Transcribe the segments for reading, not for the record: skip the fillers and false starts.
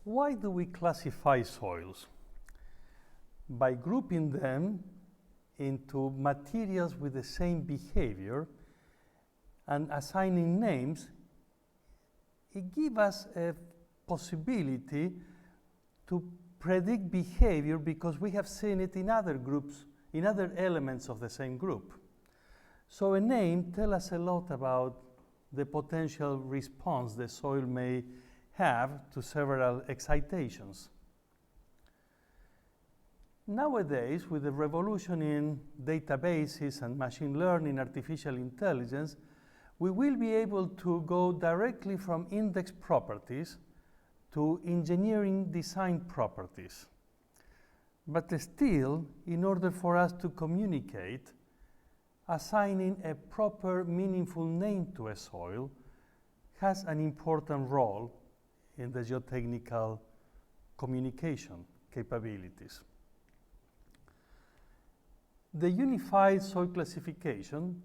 Why do we classify soils? By grouping them into materials with the same behavior and assigning names, it gives us a possibility to predict behavior because we have seen it in other groups, in other elements of the same group. So a name tells us a lot about the potential response the soil may have to several excitations. Nowadays, with the revolution in databases and machine learning, artificial intelligence, we will be able to go directly from index properties to engineering design properties. But still, in order for us to communicate, assigning a proper, meaningful name to a soil has an important role in the geotechnical communication capabilities. The unified soil classification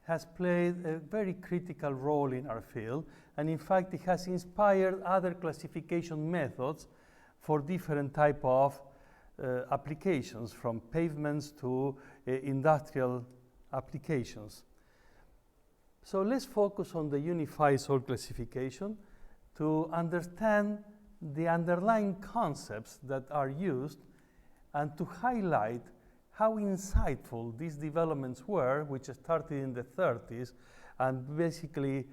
has played a very critical role in our field, and in fact it has inspired other classification methods for different type of applications, from pavements to industrial applications. So let's focus on the unified soil classification to understand the underlying concepts that are used and to highlight how insightful these developments were, which started in the 30s and basically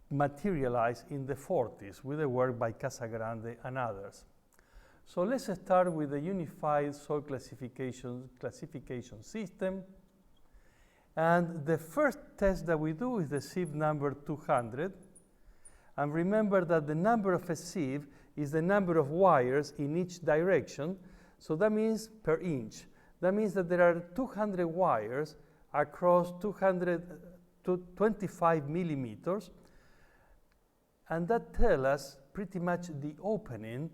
materialized in the 40s with the work by Casagrande and others. So let's start with the unified soil classification system. And the first test that we do is the sieve number 200. And remember that the number of a sieve is the number of wires in each direction. So that means per inch. That means that there are 200 wires across 225 millimeters. And that tells us pretty much the opening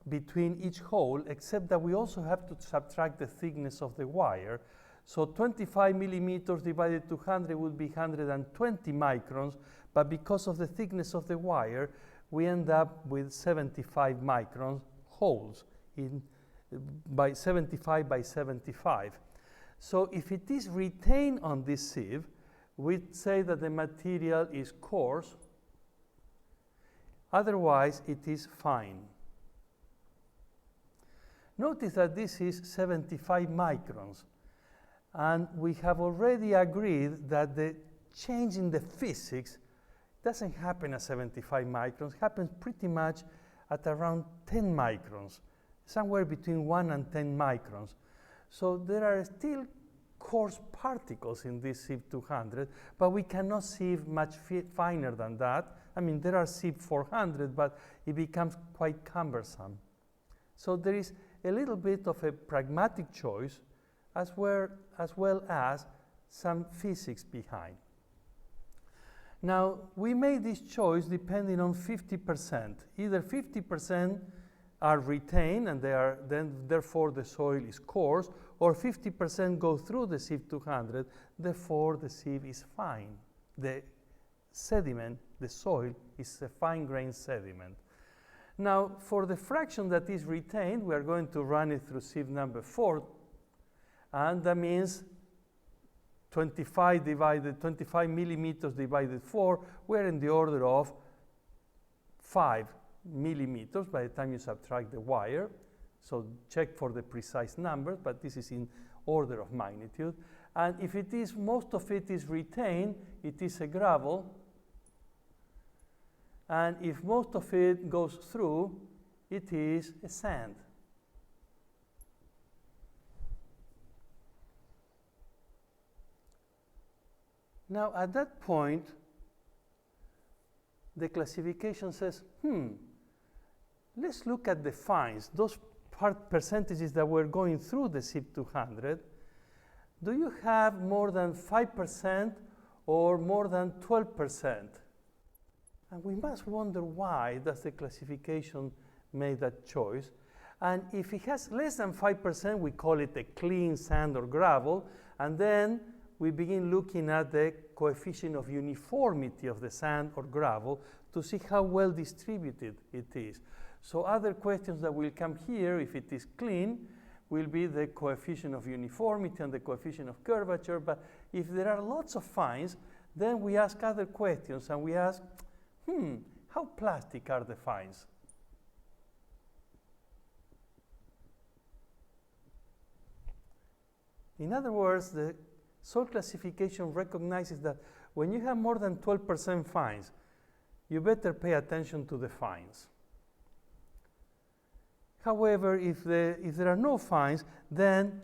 between each hole, except that we also have to subtract the thickness of the wire. So 25 millimeters divided 200 would be 120 microns, but because of the thickness of the wire, we end up with 75 micron holes by 75 by 75. So if it is retained on this sieve, we'd say that the material is coarse, otherwise it is fine. Notice that this is 75 microns, and we have already agreed that the change in the physics doesn't happen at 75 microns, happens pretty much at around 10 microns, somewhere between 1 and 10 microns. So there are still coarse particles in this sieve 200, but we cannot sieve much finer than that. I mean, there are sieve 400, but it becomes quite cumbersome. So there is a little bit of a pragmatic choice as well as some physics behind. Now, we made this choice depending on 50%. Either 50% are retained and therefore the soil is coarse, or 50% go through the sieve 200, therefore the sieve is fine. The sediment, the soil, is a fine-grained sediment. Now, for the fraction that is retained, we are going to run it through sieve number 4, and that means 25 millimeters divided 4, we're in the order of 5 millimeters by the time you subtract the wire. So check for the precise number, but this is in order of magnitude. And if it is, most of it is retained, it is a gravel. And if most of it goes through, it is a sand. Now, at that point, the classification says, let's look at the fines, those percentages that were going through the sieve 200. Do you have more than 5% or more than 12%? And we must wonder why does the classification make that choice. And if it has less than 5%, we call it a clean sand or gravel, and then we begin looking at the coefficient of uniformity of the sand or gravel to see how well distributed it is. So other questions that will come here, if it is clean, will be the coefficient of uniformity and the coefficient of curvature. But if there are lots of fines, then we ask other questions, and we ask, how plastic are the fines? In other words, the soil classification recognizes that when you have more than 12% fines, you better pay attention to the fines. However, if there are no fines, then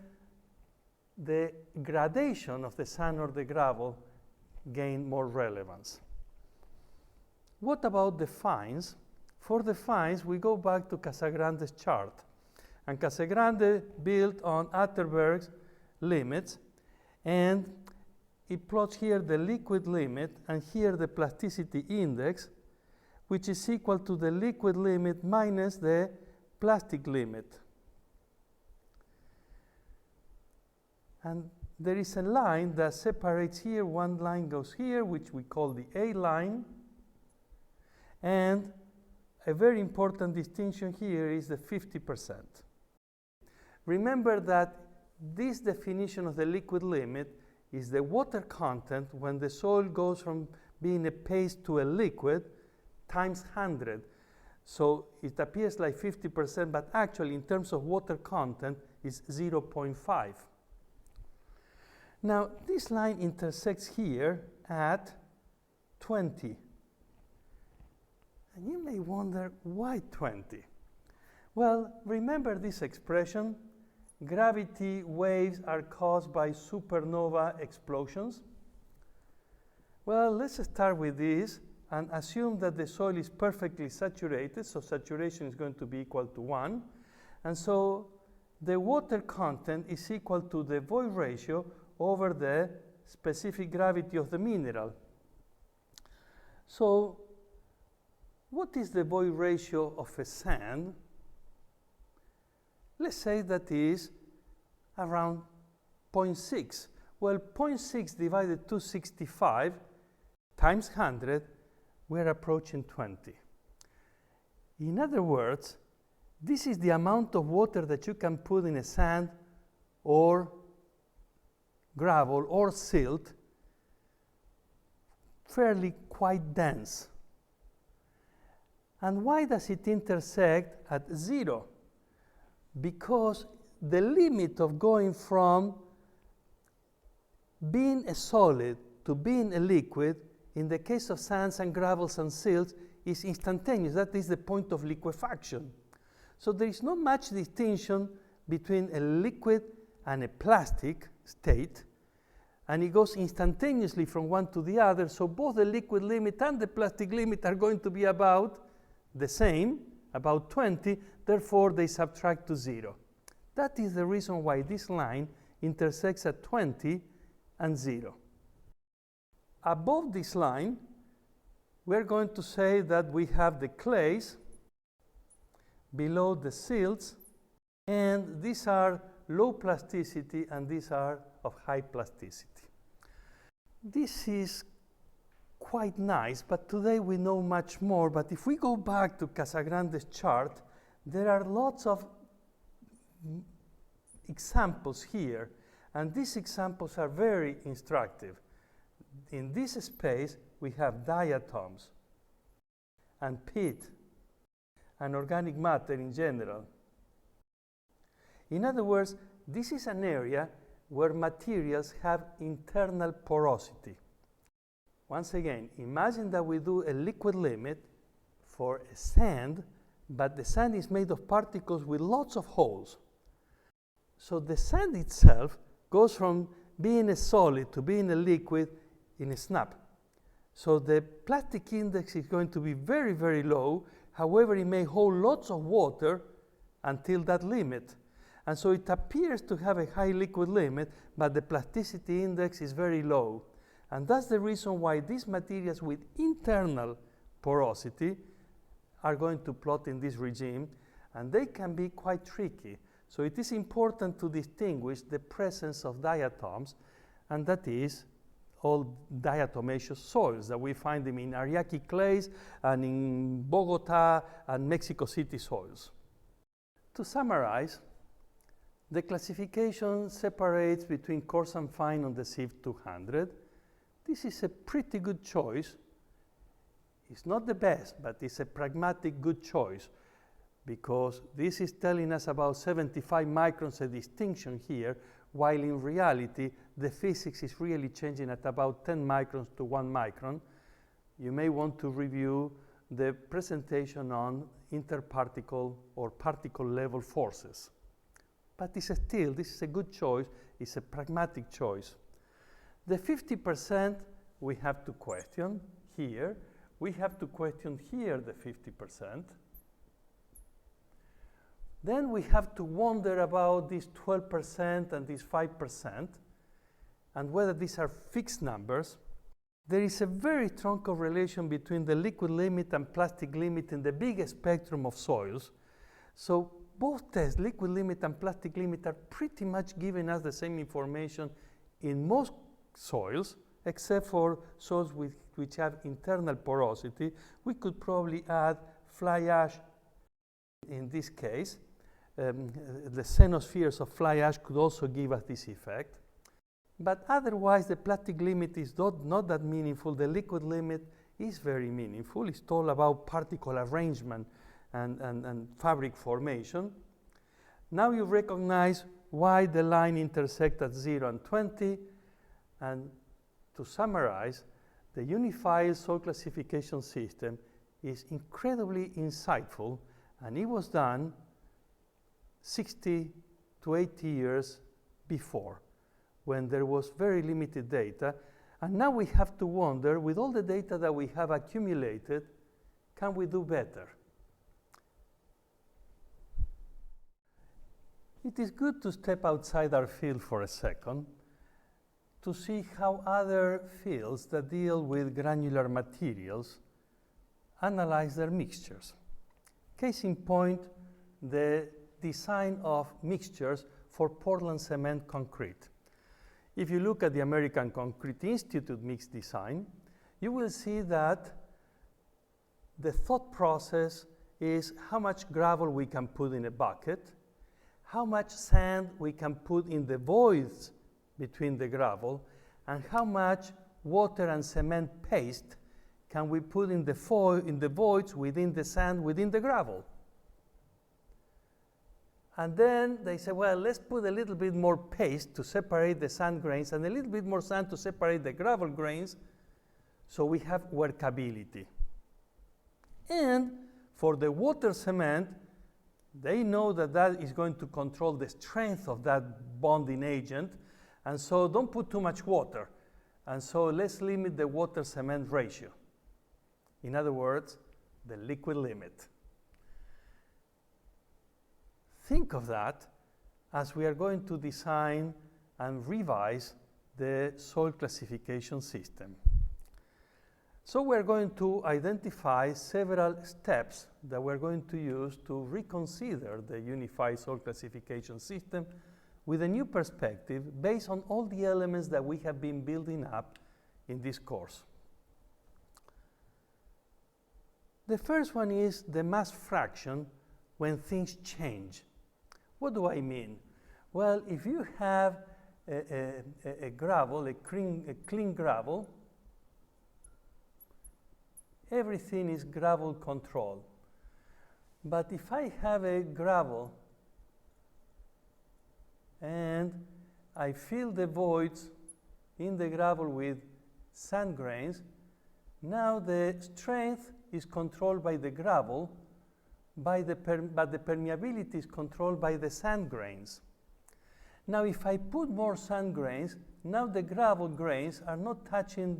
the gradation of the sand or the gravel gain more relevance. What about the fines? For the fines, we go back to Casagrande's chart. And Casagrande built on Atterberg's limits, and it plots here the liquid limit and here the plasticity index, which is equal to the liquid limit minus the plastic limit. And there is a line that separates here, one line goes here, which we call the A line, and a very important distinction here is the 50%. Remember that this definition of the liquid limit is the water content when the soil goes from being a paste to a liquid times 100. So it appears like 50%, but actually in terms of water content is 0.5. Now this line intersects here at 20. And you may wonder, why 20? Well, remember this expression, gravity waves are caused by supernova explosions? Well, let's start with this and assume that the soil is perfectly saturated, so saturation is going to be equal to 1. And so the water content is equal to the void ratio over the specific gravity of the mineral. So what is the void ratio of a sand? Let's say that is around 0.6. Well, 0.6 divided 265 times 100, we're approaching 20. In other words, this is the amount of water that you can put in a sand or gravel or silt, fairly quite dense. And why does it intersect at 0? Because the limit of going from being a solid to being a liquid, in the case of sands and gravels and silts, is instantaneous. That is the point of liquefaction. So there is not much distinction between a liquid and a plastic state, and it goes instantaneously from one to the other. So both the liquid limit and the plastic limit are going to be about the same, about 20, therefore they subtract to 0. That is the reason why this line intersects at 20 and 0. Above this line, we're going to say that we have the clays, below the silts, and these are low plasticity and these are of high plasticity. This is quite nice, but today we know much more. But if we go back to Casagrande's chart, there are lots of examples here, and these examples are very instructive. In this space, we have diatoms and peat and organic matter in general. In other words, this is an area where materials have internal porosity. Once again, imagine that we do a liquid limit for a sand, but the sand is made of particles with lots of holes. So the sand itself goes from being a solid to being a liquid in a snap. So the plastic index is going to be very, very low. However, it may hold lots of water until that limit. And so it appears to have a high liquid limit, but the plasticity index is very low. And that's the reason why these materials with internal porosity are going to plot in this regime, and they can be quite tricky. So it is important to distinguish the presence of diatoms, and that is all diatomaceous soils that we find them in Ariake clays and in Bogota and Mexico City soils. To summarize, the classification separates between coarse and fine on the Sieve 200. This is a pretty good choice. It's not the best, but it's a pragmatic good choice, because this is telling us about 75 microns, a distinction here, while in reality, the physics is really changing at about 10 microns to 1 micron. You may want to review the presentation on interparticle or particle level forces. But this is a good choice. It's a pragmatic choice. The 50% we have to question here. We have to question here the 50%. Then we have to wonder about this 12% and this 5% and whether these are fixed numbers. There is a very strong correlation between the liquid limit and plastic limit in the biggest spectrum of soils. So both tests, liquid limit and plastic limit, are pretty much giving us the same information in most soils, except for soils which have internal porosity. We could probably add fly ash in this case. The xenospheres of fly ash could also give us this effect. But otherwise, the plastic limit is not that meaningful. The liquid limit is very meaningful. It's all about particle arrangement and fabric formation. Now you recognize why the line intersects at 0 and 20. And to summarize, the unified soil classification system is incredibly insightful, and it was done 60 to 80 years before, when there was very limited data. And now we have to wonder, with all the data that we have accumulated, can we do better? It is good to step outside our field for a second to see how other fields that deal with granular materials analyze their mixtures. Case in point, the design of mixtures for Portland cement concrete. If you look at the American Concrete Institute mixed design, you will see that the thought process is how much gravel we can put in a bucket, how much sand we can put in the voids between the gravel, and how much water and cement paste can we put in the voids within the sand, within the gravel. And then they say, well, let's put a little bit more paste to separate the sand grains and a little bit more sand to separate the gravel grains, so we have workability. And for the water cement, they know that that is going to control the strength of that bonding agent, and so don't put too much water. And so let's limit the water cement ratio. In other words, the liquid limit. Think of that as we are going to design and revise the soil classification system. So we're going to identify several steps that we're going to use to reconsider the unified soil classification system with a new perspective based on all the elements that we have been building up in this course. The first one is the mass fraction when things change. What do I mean? Well, if you have a gravel, a clean gravel, everything is gravel controlled. But if I have a gravel and I fill the voids in the gravel with sand grains, now the strength is controlled by the gravel, but the permeability is controlled by the sand grains. Now if I put more sand grains, now the gravel grains are not touching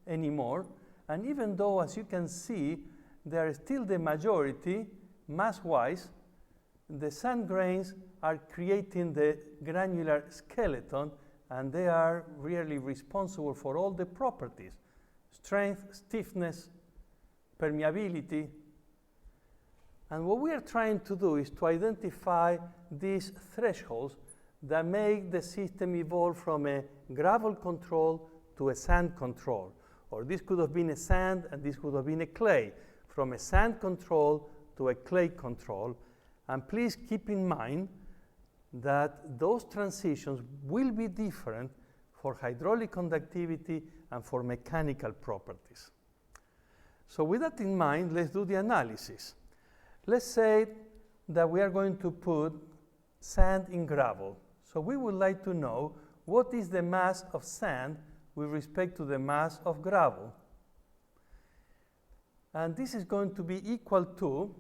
anymore, and even though, as you can see, they are still the majority, mass-wise, the sand grains are creating the granular skeleton, and they are really responsible for all the properties: strength, stiffness, permeability. And what we are trying to do is to identify these thresholds that make the system evolve from a gravel control to a sand control. Or this could have been a sand and this could have been a clay. From a sand control to a clay control. And please keep in mind that those transitions will be different for hydraulic conductivity and for mechanical properties. So with that in mind, let's do the analysis. Let's say that we are going to put sand in gravel. So we would like to know what is the mass of sand with respect to the mass of gravel. And this is going to be equal to,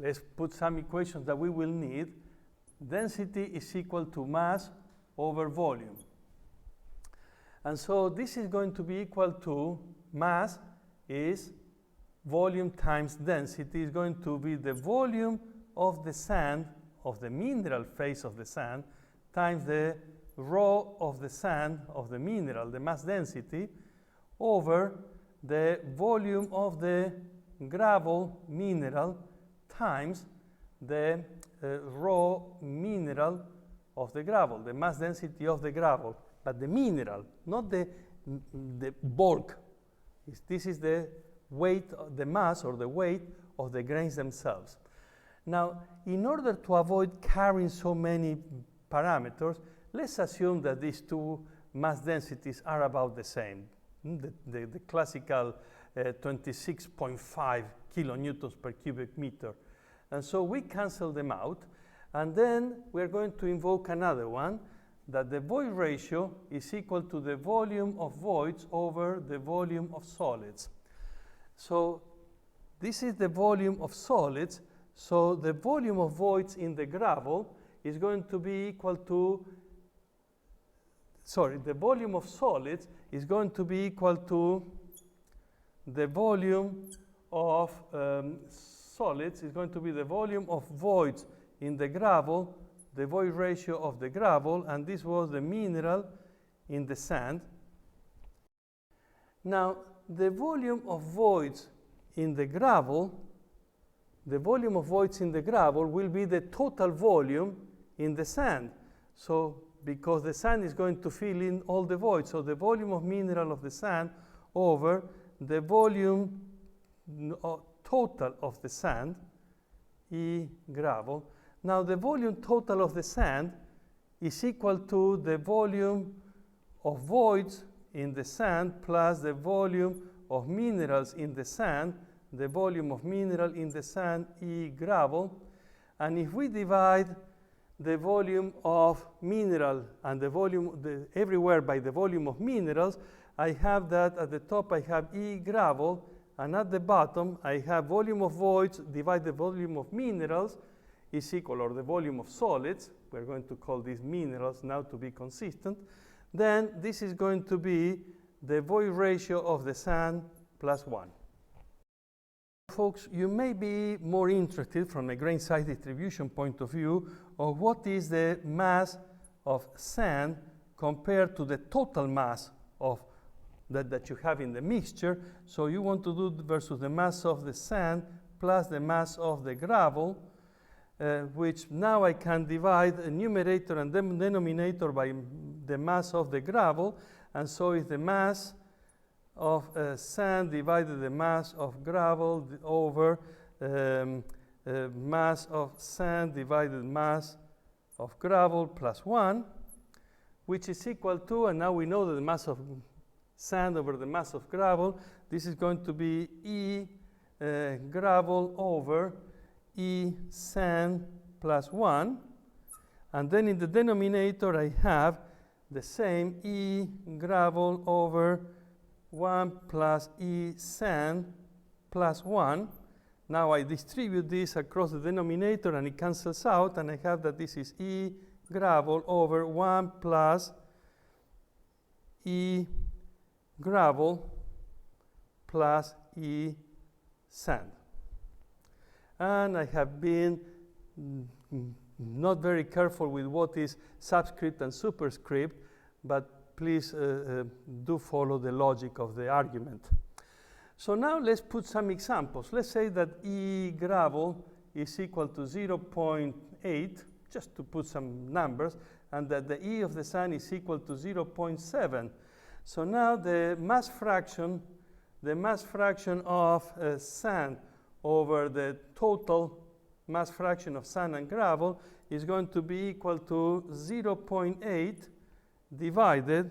let's put some equations that we will need. Density is equal to mass over volume. And so this is going to be equal to mass is volume times density is going to be the volume of the sand, of the mineral phase of the sand, times the rho of the sand, of the mineral, the mass density, over the volume of the gravel mineral times the rho mineral of the gravel, the mass density of the gravel, but the mineral, not the bulk. This is the weight, the mass or the weight of the grains themselves. Now, in order to avoid carrying so many parameters, let's assume that these two mass densities are about the same. The classical 26.5 kilonewtons per cubic meter. And so we cancel them out, and then we're going to invoke another one, that the void ratio is equal to the volume of voids over the volume of solids. So this is the volume of solids, so the volume of voids in the gravel is going to be equal to, the volume of solids is going to be equal to the volume of solids is going to be the volume of voids in the gravel, the void ratio of the gravel, and this was the mineral in the sand. Now, the volume of voids in the gravel, will be the total volume in the sand. So, because the sand is going to fill in all the voids, so the volume of mineral of the sand over the volume total of the sand, E gravel. Now, the volume total of the sand is equal to the volume of voids in the sand plus the volume of minerals in the sand, the volume of mineral in the sand, E gravel. And if we divide the volume of mineral and the volume everywhere by the volume of minerals, I have that at the top I have E gravel, and at the bottom I have volume of voids divided the volume of minerals is equal, or the volume of solids, we're going to call these minerals now to be consistent, then this is going to be the void ratio of the sand plus 1. Folks, you may be more interested from a grain size distribution point of view of what is the mass of sand compared to the total mass of that you have in the mixture. So you want to do versus the mass of the sand plus the mass of the gravel, which now I can divide the numerator and denominator by the mass of the gravel, and so is the mass of sand divided the mass of gravel over mass of sand divided mass of gravel plus 1, which is equal to, and now we know that the mass of sand over the mass of gravel, this is going to be E gravel over E sand plus 1, and then in the denominator I have the same E gravel over 1 plus E sand plus 1. Now I distribute this across the denominator and it cancels out, and I have that this is E gravel over 1 plus E gravel plus E sand. And I have been not very careful with what is subscript and superscript, but please do follow the logic of the argument. So now let's put some examples. Let's say that E gravel is equal to 0.8, just to put some numbers, and that the E of the sand is equal to 0.7. So now the mass fraction of sand over the total mass fraction of sand and gravel is going to be equal to 0.8 divided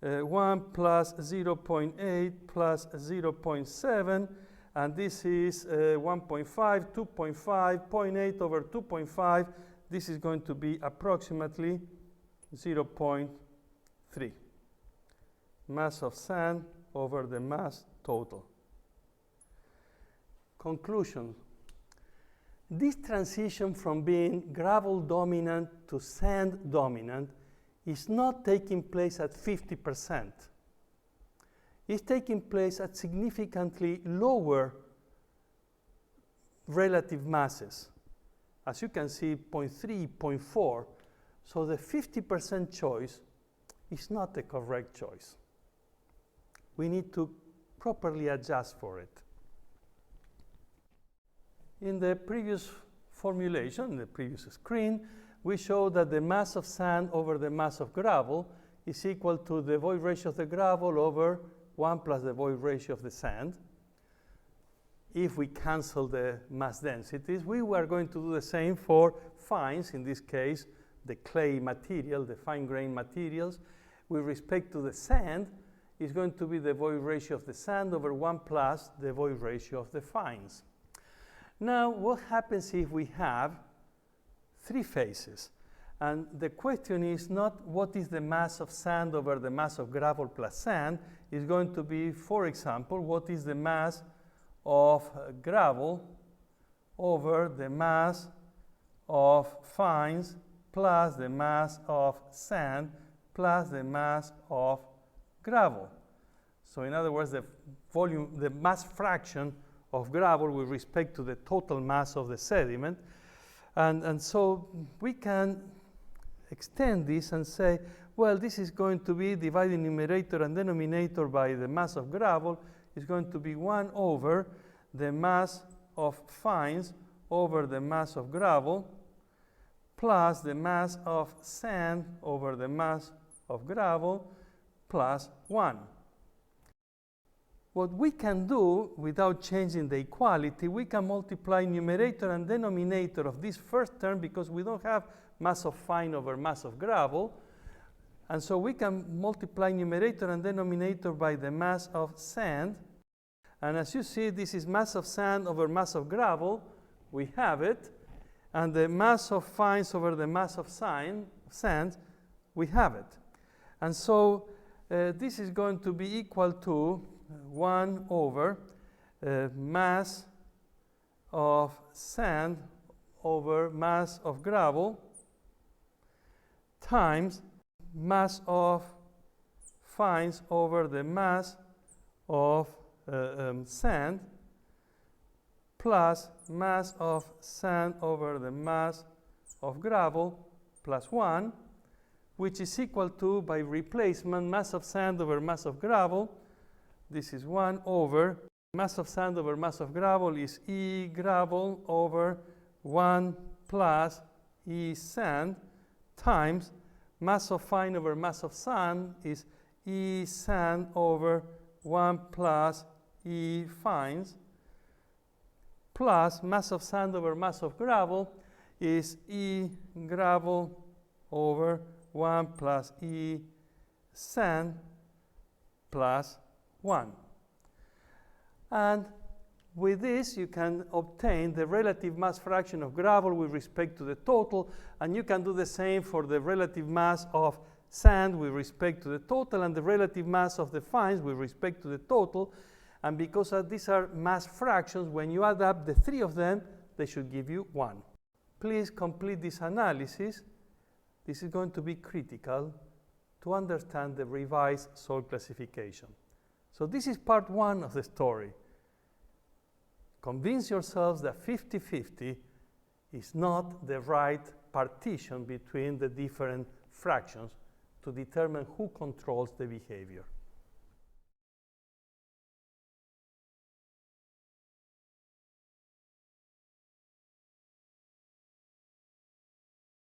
1 plus 0.8 plus 0.7, and this is 1.5, 2.5, 0.8 over 2.5. This is going to be approximately 0.3. Mass of sand over the mass total. Conclusion. This transition from being gravel dominant to sand dominant is not taking place at 50%. It's taking place at significantly lower relative masses. As you can see, 0.3, 0.4. So the 50% choice is not the correct choice. We need to properly adjust for it. In the previous formulation, the previous screen, we showed that the mass of sand over the mass of gravel is equal to the void ratio of the gravel over 1 plus the void ratio of the sand. If we cancel the mass densities, we were going to do the same for fines, in this case, the clay material, the fine-grained materials. With respect to the sand, is going to be the void ratio of the sand over 1 plus the void ratio of the fines. Now, what happens if we have 3 phases? And the question is not what is the mass of sand over the mass of gravel plus sand. It's going to be, for example, what is the mass of gravel over the mass of fines plus the mass of sand plus the mass of gravel. So in other words, the volume, the mass fraction of gravel with respect to the total mass of the sediment. And so we can extend this and say, well, this is going to be dividing numerator and denominator by the mass of gravel is going to be 1 over the mass of fines over the mass of gravel plus the mass of sand over the mass of gravel plus 1. What we can do without changing the equality, we can multiply numerator and denominator of this first term because we don't have mass of fine over mass of gravel. And so we can multiply numerator and denominator by the mass of sand. And as you see, this is mass of sand over mass of gravel. We have it. And the mass of fines over the mass of sand, we have it. And so this is going to be equal to 1 over mass of sand over mass of gravel times mass of fines over the mass of sand plus mass of sand over the mass of gravel plus 1, which is equal to, by replacement, mass of sand over mass of gravel. This is 1 over mass of sand over mass of gravel is E gravel over 1 plus E sand times mass of fine over mass of sand is E sand over 1 plus E fines plus mass of sand over mass of gravel is E gravel over 1 plus E sand plus 1. And with this, you can obtain the relative mass fraction of gravel with respect to the total, and you can do the same for the relative mass of sand with respect to the total and the relative mass of the fines with respect to the total. And because these are mass fractions, when you add up the 3 of them, they should give you 1. Please complete this analysis. This is going to be critical to understand the revised soil classification. So this is part 1 of the story. Convince yourselves that 50-50 is not the right partition between the different fractions to determine who controls the behavior.